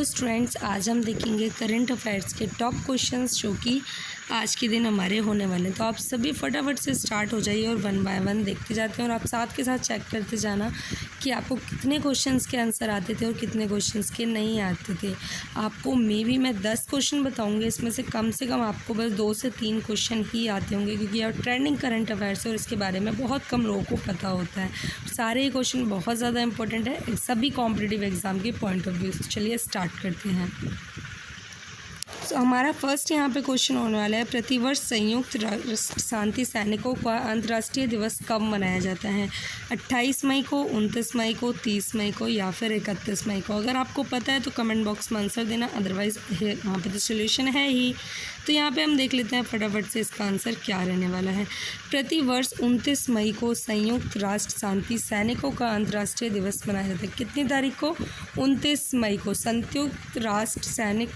Hello students, आज हम देखेंगे करंट अफेयर्स के टॉप क्वेश्चंस जो कि आज के दिन हमारे होने वाले हैं। तो आप सभी फटाफट से स्टार्ट हो जाइए और वन बाय वन देखते जाते हैं और आप साथ के साथ चेक करते जाना कि आपको कितने क्वेश्चंस के आंसर आते थे और कितने क्वेश्चंस के नहीं आते थे। आपको मे बी मैं 10 क्वेश्चन बताऊँगी, इसमें से कम आपको बस 2 से 3 क्वेश्चन ही आते होंगे, क्योंकि यह ट्रेंडिंग करंट अफेयर्स है और इसके बारे में बहुत कम लोगों को पता होता है। सारे ही क्वेश्चन बहुत ज़्यादा इंपॉर्टेंट है सभी कॉम्पिटिटिव एग्जाम के पॉइंट ऑफ व्यू से। चलिए स्टार्ट करते हैं। तो हमारा फर्स्ट यहाँ पे क्वेश्चन होने वाला है, प्रतिवर्ष संयुक्त राष्ट्र शांति सैनिकों का अंतर्राष्ट्रीय दिवस कब मनाया जाता है? 28 मई को, 29 मई को, 30 मई को या फिर 31 मई को? अगर आपको पता है तो कमेंट बॉक्स में आंसर देना, अदरवाइज़ यहाँ पे तो सोल्यूशन है ही। तो यहाँ पे हम देख लेते हैं फटाफट से इसका आंसर क्या रहने वाला है। प्रतिवर्ष 29 मई को संयुक्त राष्ट्र शांति सैनिकों का अंतर्राष्ट्रीय दिवस मनाया जाता है। कितनी तारीख को? 29 मई को संयुक्त राष्ट्र सैनिक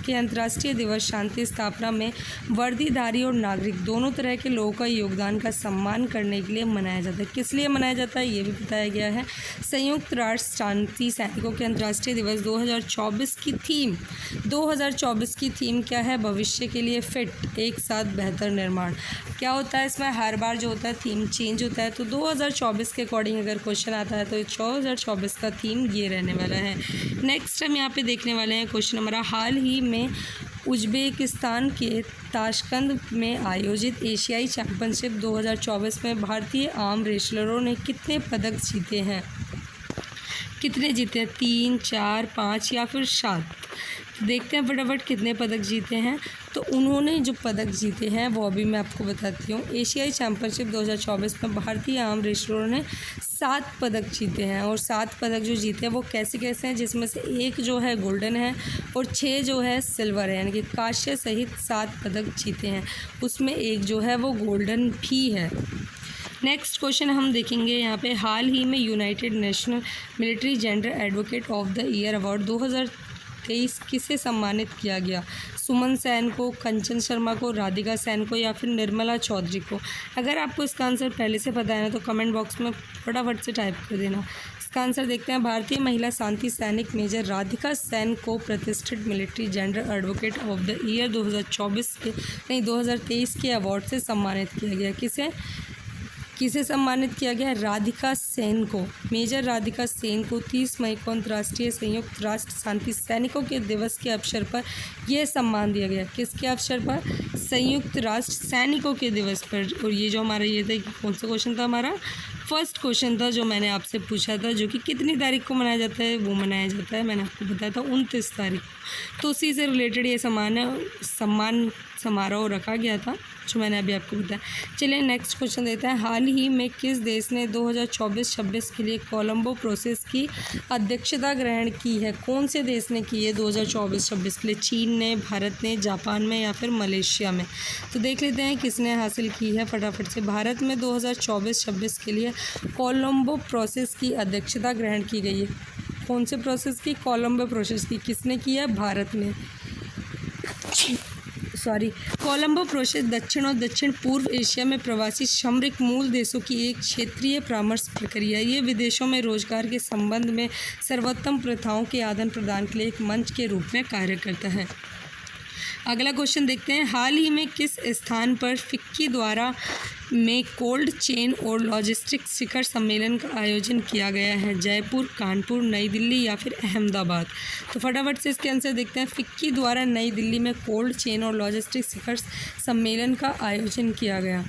के अंतर्राष्ट्रीय दिवस शांति स्थापना में वर्दीधारी और नागरिक दोनों तरह के लोगों का योगदान का सम्मान करने के लिए मनाया जाता है। किस लिए मनाया जाता है ये भी बताया गया है। संयुक्त राष्ट्र शांति सैनिकों के अंतर्राष्ट्रीय दिवस 2024 की थीम क्या है? भविष्य के लिए फिट, एक साथ बेहतर निर्माण। क्या होता है इसमें? हर बार जो होता है थीम चेंज होता है, तो 2024 के अकॉर्डिंग अगर क्वेश्चन आता है तो 2024 का थीम ये रहने वाला है। नेक्स्ट हम यहाँ पे देखने वाले हैं क्वेश्चन हमारा, हाल ही में उज्बेकिस्तान के ताशकंद में आयोजित एशियाई चैंपियनशिप 2024 में भारतीय आर्म रेसलरों ने कितने पदक जीते हैं? कितने जीते हैं? 3, 4, 5 या फिर 7? देखते हैं फटाफट कितने पदक जीते हैं। तो उन्होंने जो पदक जीते हैं वो अभी मैं आपको बताती हूँ। एशियाई चैंपियनशिप 2024 में भारतीय आर्म रेसलरों ने 7 पदक जीते हैं, और 7 पदक जो जीते हैं वो कैसे कैसे हैं, जिसमें से 1 जो है गोल्डन है और 6 जो है सिल्वर है, यानी कि कांस्य सहित 7 पदक जीते हैं, उसमें 1 जो है वो गोल्डन भी है। नेक्स्ट क्वेश्चन हम देखेंगे यहाँ पे, हाल ही में United national military gender advocate of the year award 2023 किसे सम्मानित किया गया? सुमन सेन को, कंचन शर्मा को, राधिका सेन को या फिर निर्मला चौधरी को? अगर आपको इसका आंसर पहले से पता है ना तो कमेंट बॉक्स में फटाफट से टाइप कर देना। इसका आंसर देखते हैं। भारतीय महिला शांति सैनिक मेजर राधिका सेन को प्रतिष्ठित military gender advocate of the year 2023 के अवार्ड से सम्मानित किया गया। किसे सम्मानित किया गया? राधिका सेन को, मेजर राधिका सेन को 30 मई को अंतर्राष्ट्रीय संयुक्त राष्ट्र शांति सैनिकों के दिवस के अवसर पर यह सम्मान दिया गया। किसके अवसर पर? संयुक्त राष्ट्र सैनिकों के दिवस पर। और ये जो हमारा ये था, कौन सा क्वेश्चन था हमारा? फर्स्ट क्वेश्चन था जो मैंने आपसे पूछा था, जो कि कितनी तारीख को मनाया जाता है? वो मनाया जाता है, मैंने आपको बताया था 29 तारीख को। तो उसी से रिलेटेड ये सम्मान समारोह रखा गया था जो मैंने अभी आपको बताया। चलिए नेक्स्ट क्वेश्चन देते हैं, हाल ही में किस देश ने 2024-26 के लिए कोलंबो प्रोसेस की अध्यक्षता ग्रहण की है? कौन से देश ने की है 2024-26 के लिए? चीन ने, भारत ने, जापान में या फिर मलेशिया में? तो देख लेते हैं किसने हासिल की है फटाफट से। भारत में 2024-26 के लिए कोलंबो प्रोसेस की अध्यक्षता ग्रहण की गई है। कौन से प्रोसेस की? कोलंबो प्रोसेस की। किसने की है? भारत ने। कोलंबो प्रोसेस दक्षिण और दक्षिण पूर्व एशिया में प्रवासी श्रमिक मूल देशों की एक क्षेत्रीय परामर्श प्रक्रिया। ये विदेशों में रोजगार के संबंध में सर्वोत्तम प्रथाओं के आदान प्रदान के लिए एक मंच के रूप में कार्य करता है। अगला क्वेश्चन देखते हैं, हाल ही में किस स्थान पर फिक्की द्वारा में कोल्ड चेन और लॉजिस्टिक्स शिखर सम्मेलन का आयोजन किया गया है? जयपुर, कानपुर, नई दिल्ली या फिर अहमदाबाद? तो फटाफट से इसके आंसर देखते हैं। फिक्की द्वारा नई दिल्ली में कोल्ड चेन और लॉजिस्टिक्स शिखर सम्मेलन का आयोजन किया गया।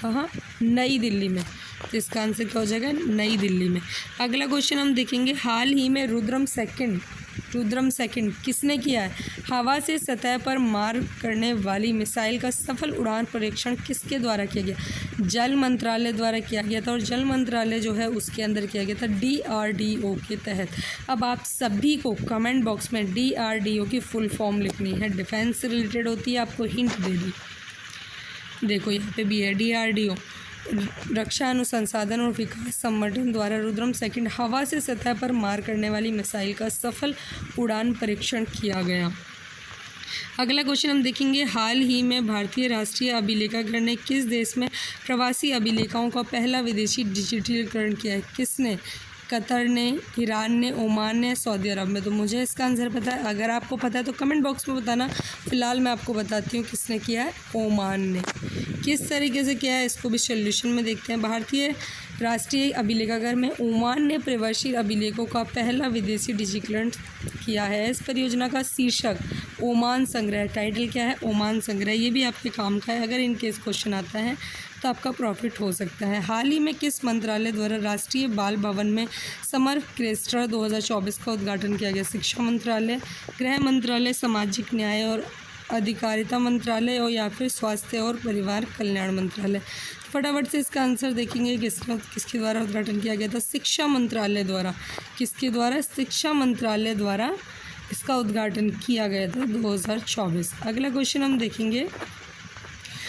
कहाँ? नई दिल्ली में। तो इसका आंसर क्या हो जाएगा? नई दिल्ली में। अगला क्वेश्चन हम देखेंगे, हाल ही में रुद्रम सेकंड किसने किया है? हवा से सतह पर मार करने वाली मिसाइल का सफल उड़ान परीक्षण किसके द्वारा किया गया? जल मंत्रालय द्वारा किया गया था, और जल मंत्रालय जो है उसके अंदर किया गया था DRDO के तहत। अब आप सभी को कमेंट बॉक्स में DRDO की फुल फॉर्म लिखनी है, डिफेंस से रिलेटेड होती है, आपको हिंट दे दी। देखो यहाँ पे भी है DRDO, रक्षा अनुसंधान और विकास संगठन द्वारा रुद्रम सेकंड हवा से सतह पर मार करने वाली मिसाइल का सफल उड़ान परीक्षण किया गया। अगला क्वेश्चन हम देखेंगे, हाल ही में भारतीय राष्ट्रीय अभिलेखागार ने किस देश में प्रवासी अभिलेखाओं का पहला विदेशी डिजिटलीकरण किया है? किसने? कतर ने, ईरान ने, ओमान ने, सऊदी अरब में। तो मुझे इसका आंसर पता है, अगर आपको पता है तो कमेंट बॉक्स में बताना। फ़िलहाल मैं आपको बताती हूँ किसने किया है, ओमान ने। किस तरीके से किया है इसको भी सोल्यूशन में देखते हैं। भारतीय राष्ट्रीय अभिलेखागार में ओमान ने प्रवासी अभिलेखों का पहला विदेशी डिजिटलीकरण किया है। इस परियोजना का शीर्षक ओमान संग्रह, टाइटल क्या है, ओमान संग्रह। ये भी आपके काम का है, अगर इन केस क्वेश्चन आता है तो आपका प्रॉफिट हो सकता है। हाल ही में किस मंत्रालय द्वारा राष्ट्रीय बाल भवन में समर क्रेस्टर 2024 का उद्घाटन किया गया? शिक्षा मंत्रालय, गृह मंत्रालय, सामाजिक न्याय और अधिकारिता मंत्रालय और या फिर स्वास्थ्य और परिवार कल्याण मंत्रालय। फटाफट से इसका आंसर देखेंगे, किसके द्वारा उद्घाटन किया गया था? शिक्षा मंत्रालय द्वारा। किसके द्वारा? शिक्षा मंत्रालय द्वारा इसका उद्घाटन किया गया था 2024। अगला क्वेश्चन हम देखेंगे,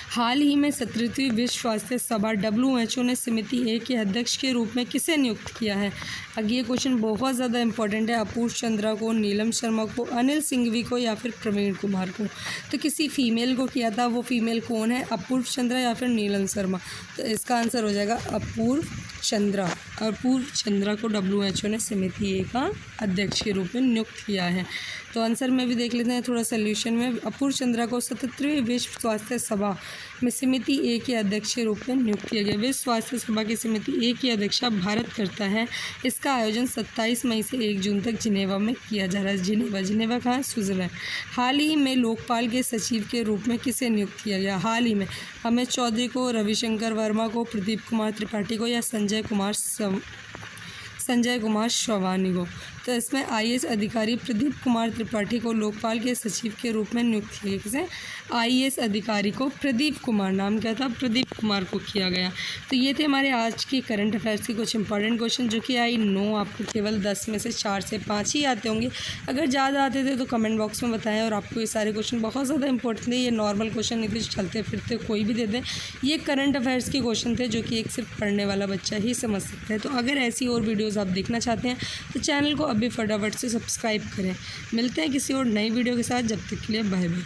हाल ही में 17वीं विश्व स्वास्थ्य सभा WHO ने समिति ए के अध्यक्ष के रूप में किसे नियुक्त किया है? अगर ये क्वेश्चन बहुत ज़्यादा इंपॉर्टेंट है। अपूर्व चंद्रा को, नीलम शर्मा को, अनिल सिंघवी को या फिर प्रवीण कुमार को? तो किसी फीमेल को किया था, वो फीमेल कौन है? अपूर्व चंद्रा या फिर नीलम शर्मा? तो इसका आंसर हो जाएगा अपूर्व चंद्रा। अपूर्व चंद्रा को WHO ने समिति ए का अध्यक्ष के रूप में नियुक्त किया है। तो आंसर में भी देख लेते हैं थोड़ा सोल्यूशन में। अपूर्व चंद्रा को 17वीं विश्व स्वास्थ्य सभा में समिति ए के अध्यक्ष के रूप में नियुक्त किया गया। विश्व स्वास्थ्य सभा की समिति ए की अध्यक्षता भारत करता है। इसका आयोजन 27 मई से 1 जून तक जिनेवा में किया जा रहा है। जिनेवा कहाँ है? स्विट्ज़रलैंड। हाल ही में लोकपाल के सचिव के रूप में किसे नियुक्त किया गया? हाल ही में अमित चौधरी को, रविशंकर वर्मा को, प्रदीप कुमार त्रिपाठी को या संजय कुमार शवानी को? तो इसमें IAS अधिकारी प्रदीप कुमार त्रिपाठी को लोकपाल के सचिव के रूप में नियुक्त किया गया। किसे? IAS अधिकारी को प्रदीप कुमार, नाम क्या था? प्रदीप कुमार को किया गया। तो ये थे हमारे आज के करंट अफेयर्स के कुछ इंपॉर्टेंट क्वेश्चन, जो कि आई नो आपको केवल 10 में से 4 से 5 ही आते होंगे। अगर ज़्यादा आते थे तो कमेंट बॉक्स में बताएं। और आपको ये सारे क्वेश्चन बहुत ज़्यादा इंपॉर्टेंट थे, ये नॉर्मल क्वेश्चन नहीं थे चलते फिरते कोई भी दे दें। ये करंट अफेयर्स के क्वेश्चन थे जो कि एक सिर्फ पढ़ने वाला बच्चा ही समझ सकता है। तो अगर ऐसी और वीडियोज़ आप देखना चाहते हैं तो चैनल को अभी फटाफट से सब्सक्राइब करें। मिलते हैं किसी और नई वीडियो के साथ, जब तक के लिए बाय बाय।